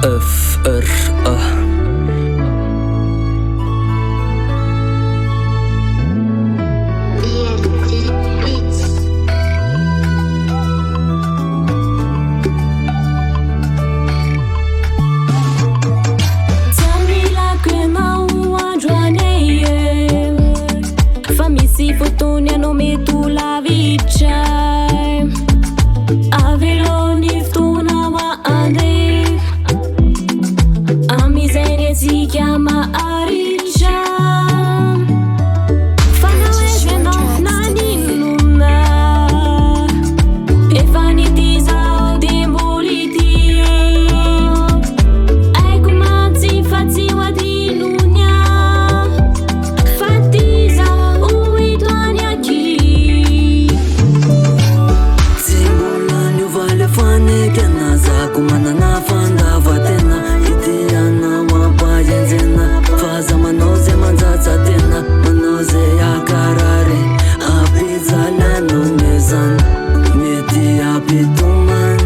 FRA. Si fotonia no metu la vicai Aveloni ftuna wa ande A miseria si chiama Aricia Fana wege no nani nuna E fani tisa o demoliti Ai kumanzi fazi wa di nunya Fatiza kumana na fanda vatena itiana wapa yenzena faza manoze manzatsa tena manoze ya karare apiza la nonezan meti apituman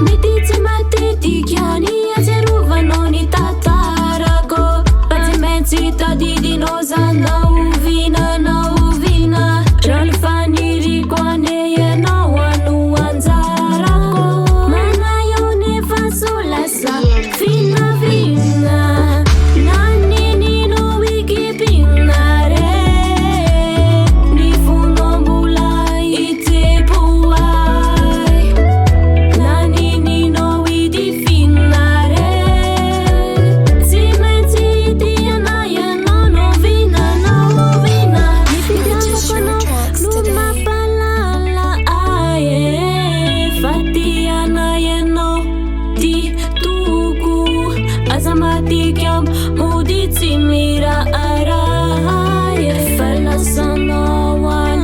meti timate dikiani azeruva noni tatarako pazimenzi tadidi noza na uvina ralfani rikwane ye na wanu anza Fina fina, nani nino wiki pinare, ni funombula ite puai, nani nino widi finare, simeti diana ya no vina, ni fina numa palala aye, fatiana ya no di Azamati chiam udizi mira arai Falla sanoan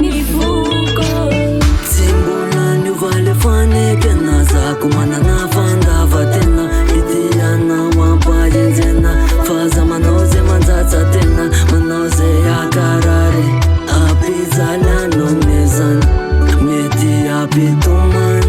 ni fuko Simbona ni vale fane kena Kumana na fanda vatena Itiana wapa yenzena Faza manoze manzatsa tena Manoze ya karare Apiza la nonezan Meti apituman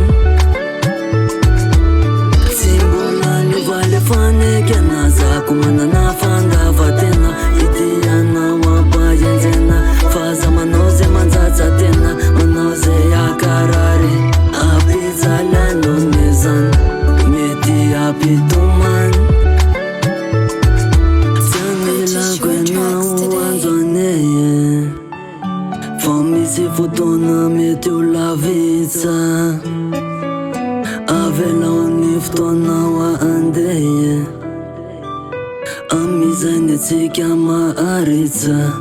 fane kenaza kumana na fanda vatena itiana wapa yenzena faza manoze manzatsa tena manoze ya karare apiza la nonezan meti apituman samila kwena uanzoneye famisi fotona meti ulaviza Aveloni ftona wa andeye Amizane si chiama Arica